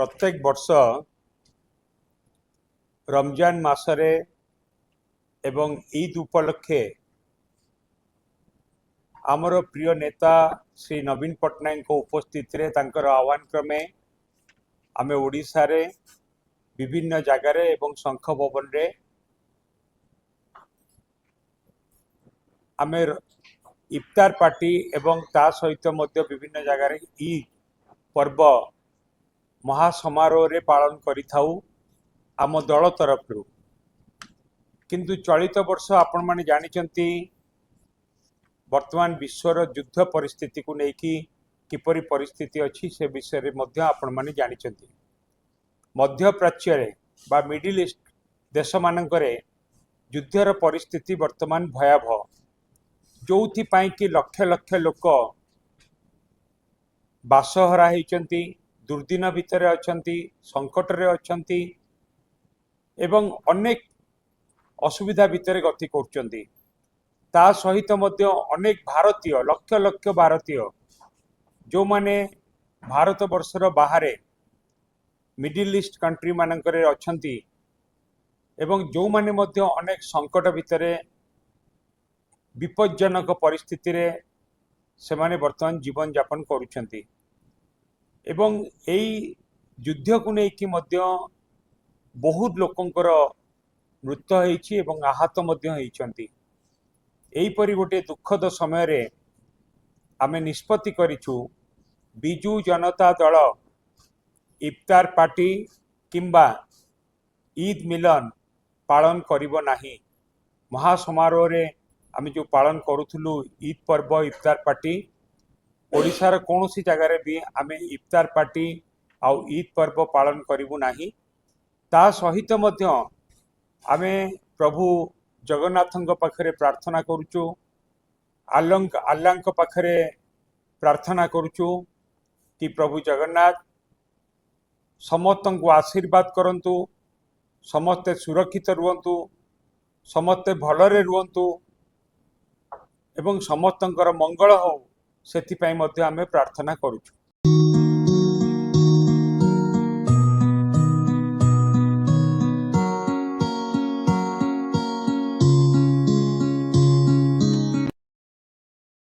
प्रत्येक वर्ष रमजान मासरे एवं ईद उपलक्षे आमर प्रिय नेता श्री नवीन पट्टनायक उपस्थित रे तांकर आह्वान क्रमे आमे ओडिशा रे विभिन्न जगार एवं शंख भवन रे आमे इफ्तार पार्टी एवं ता सहित मध्य विभिन्न जगार ईद पर्व महासमारोह रे पालन करि थाउ आम दल तरफ किंतु चलित वर्ष आपण माने जानिचंती वर्तमान विश्वर युद्ध परिस्थिति को लेकिन किपरि परिस्थिति अच्छी से विषय रे मध्य आपण माने जानिचंती मध्य प्राच्य रे बा मिडिल ईस्ट देश मानकरे युद्धर परिस्थिति वर्तमान भयावह जोथि पाई कि लक्ष लक्ष लोक बासहरा होइचंती दुर्दिन भितर अछंती संकट रे अछंती एवं अनेक असुविधा भितर गति करचंती ता सहित मध्य अनेक भारतीय लक्ष लक्ष भारतीय जो माने भारत वर्षर बाहरे मिडिल ईस्ट कंट्री मानकरे अछंती एवं जो माने मध्य अनेक संकट भितर विपज्जनक परिस्थिति रे से माने वर्तमान जीवन यापन करुछंती एवं एई युद्ध को लेकिन मध्य बहुत लोकंकर मृत्यु होइछि एवं आहत मध्य होइछंती एहीपरि गोटे दुखद समय रे आमे निष्पत्ति करिछु बिजू जनता दल इफ्तार पार्टी किंबा ईद मिलन पालन करिबो नाही महासमारोह रे आमे जो पालन करूथुलु ईद पर्व इफ्तार पार्टी ओडिशार कोनोसी जगार भी आमे इफ्तार पार्टी आउ ईद पर्व पालन करिबु नाही ता सहित मध्य आमे प्रभु जगन्नाथଙ୍କ पाखरे प्रार्थना करूचु अल्लाहଙ୍କ पाखरे प्रार्थना करूचु कि प्रभु जगन्नाथ समस्तଙ୍କୁ आशीर्वाद करंतु समस्ते सुरक्षित रुहंतु समस्ते भलरे रुहंतु एवं समस्तଙ୍କର मंगल हो सेति पई मध्य आमे प्रार्थना करूचु।